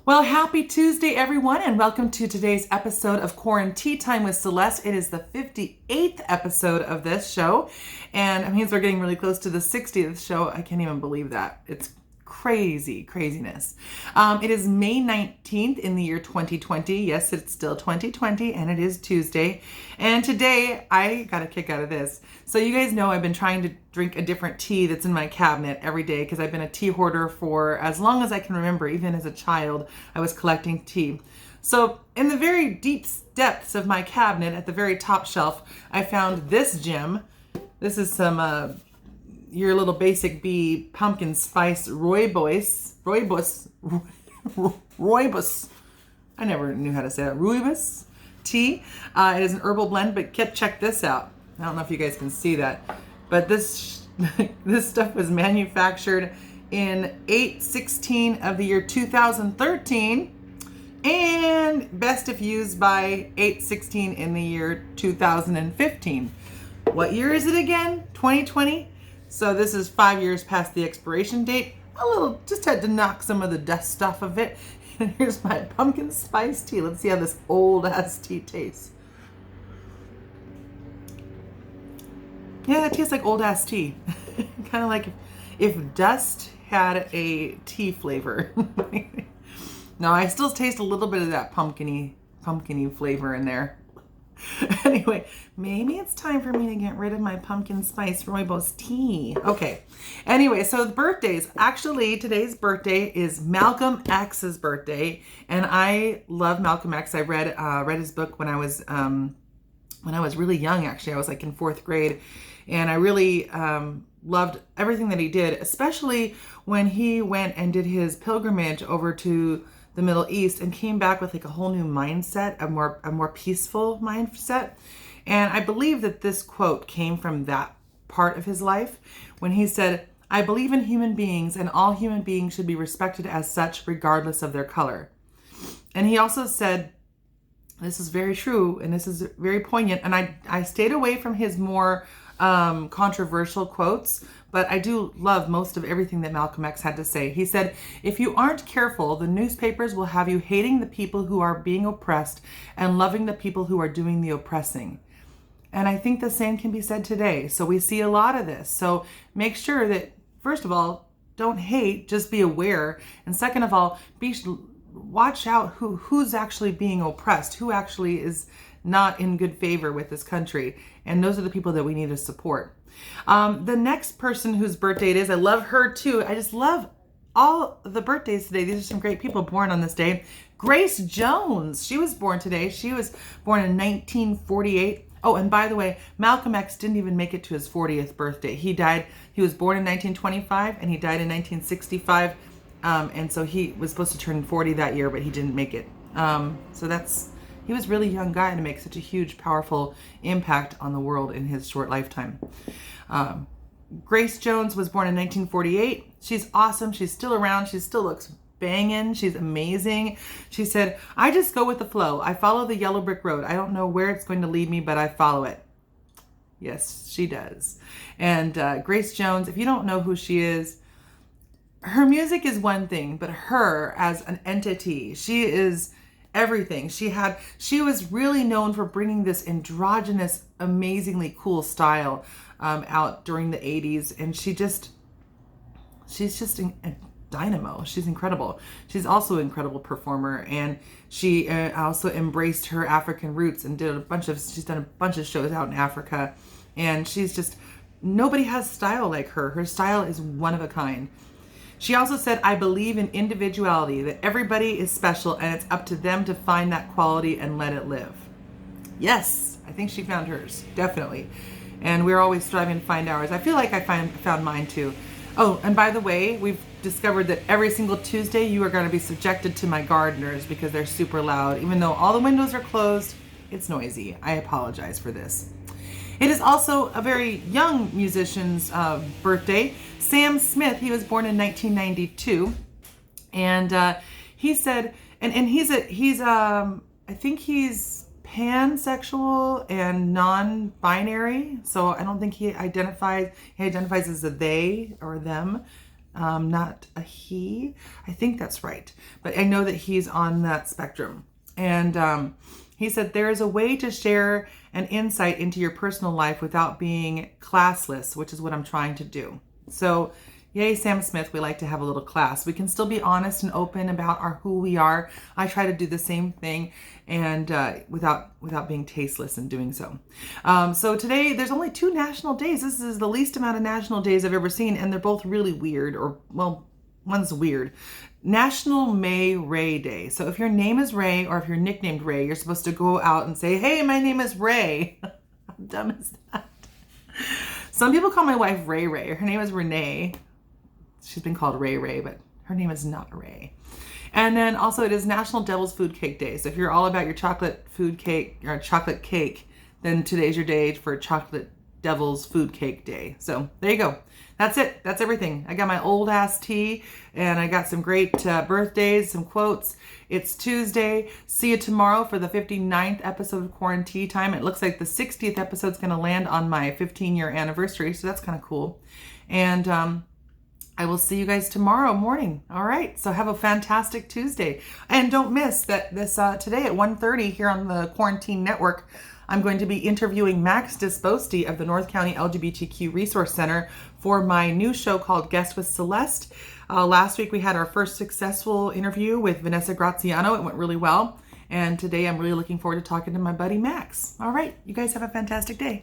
Well, happy Tuesday, everyone, and welcome to today's episode of QuaranTEAtime with Celeste. It is the 58th episode of this show, and it means we're getting really close to the 60th show. I can't even believe that. It's craziness. It is May 19th in the year 2020. Yes, it's still 2020, and it is Tuesday. And today, I got a kick out of this. So you guys know I've been trying to drink a different tea that's in my cabinet every day because I've been a tea hoarder for as long as I can remember. Even as a child, I was collecting tea. So in the very deep depths of my cabinet, at the very top shelf, I found this gem. This is some your little basic bee pumpkin spice Rooibos. I never knew how to say that. Rooibos tea. It is an herbal blend, but check this out. I don't know if you guys can see that, but this stuff was manufactured in 8/16 of the year 2013, and best if used by 8/16 in the year 2015. What year is it again? 2020. So this is 5 years past the expiration date. Just had to knock some of the dust off of it. And here's my pumpkin spice tea. Let's see how this old ass tea tastes. Yeah, it tastes like old ass tea. Kind of like if dust had a tea flavor. No, I still taste a little bit of that pumpkin-y flavor in there. Anyway, maybe it's time for me to get rid of my pumpkin spice Rooibos tea. Okay. Anyway, so the birthdays. Actually, today's birthday is Malcolm X's birthday, and I love Malcolm X. I read his book when I was really young. Actually, I was like in 4th grade, and I really loved everything that he did, especially when he went and did his pilgrimage over to the Middle East and came back with like a whole new mindset, a more peaceful mindset. And I believe that this quote came from that part of his life when he said, "I believe in human beings and all human beings should be respected as such regardless of their color." And he also said, this is very true and this is very poignant, and I stayed away from his more controversial quotes, but I do love most of everything that Malcolm X had to say. He said, "If you aren't careful, the newspapers will have you hating the people who are being oppressed and loving the people who are doing the oppressing." And I think the same can be said today. So we see a lot of this. So make sure that, first of all, don't hate, just be aware. And second of all, watch out who's actually being oppressed, who actually is not in good favor with this country. And those are the people that we need to support. The next person whose birthday it is, I love her too. I just love all the birthdays today. These are some great people born on this day. Grace Jones, she was born today. She was born in 1948. Oh, and by the way, Malcolm X didn't even make it to his 40th birthday. He was born in 1925 and he died in 1965. And so he was supposed to turn 40 that year, but he didn't make it. He was a really young guy to make such a huge, powerful impact on the world in his short lifetime. Grace Jones was born in 1948. She's awesome. She's still around. She still looks banging. She's amazing. She said, "I just go with the flow. I follow the yellow brick road. I don't know where it's going to lead me, but I follow it." Yes, she does. And Grace Jones, if you don't know who she is, her music is one thing, but her as an entity, she is everything. She was really known for bringing this androgynous, amazingly cool style out during the 80s. And she's just a dynamo. She's incredible. She's also an incredible performer. And she also embraced her African roots and she's done a bunch of shows out in Africa. And nobody has style like her. Her style is one of a kind. She also said, "I believe in individuality, that everybody is special and it's up to them to find that quality and let it live." Yes, I think she found hers, definitely. And we're always striving to find ours. I feel like I found mine too. Oh, and by the way, we've discovered that every single Tuesday you are going to be subjected to my gardeners because they're super loud. Even though all the windows are closed, it's noisy. I apologize for this. It is also a very young musician's birthday. Sam Smith, he was born in 1992. And he said, and I think he's pansexual and non-binary. So I don't think he identifies as a they or them. not a he. I think that's right. But I know that he's on that spectrum. And he said, there is a way to share an insight into your personal life without being classless, which is what I'm trying to do. So yay, Sam Smith, we like to have a little class. We can still be honest and open about who we are. I try to do the same thing, and without being tasteless in doing so. So today, there's only 2 national days. This is the least amount of national days I've ever seen, and they're both really weird, or, well, one's weird. National May Ray Day. So if your name is Ray, or if you're nicknamed Ray, you're supposed to go out and say, hey, my name is Ray. How dumb is that? Some people call my wife Ray Ray. Her name is Renee. She's been called Ray Ray, but her name is not Ray. And then also it is National Devil's Food Cake Day. So if you're all about your chocolate food cake or chocolate cake, then today's your day for Chocolate Devil's Food Cake Day. So there you go. That's it. That's everything. I got my old ass tea, and I got some great birthdays, some quotes. It's Tuesday. See you tomorrow for the 59th episode of QuaranTEAtime. It looks like the 60th episode is going to land on my 15-year anniversary, so that's kind of cool. And I will see you guys tomorrow morning. All right. So have a fantastic Tuesday. And don't miss that this today at 1:30 here on the Quarantine Network, I'm going to be interviewing Max Disposti of the North County LGBTQ Resource Center for my new show called Guest with Celeste. Last week we had our first successful interview with Vanessa Graziano. It went really well. And today I'm really looking forward to talking to my buddy Max. All right. You guys have a fantastic day.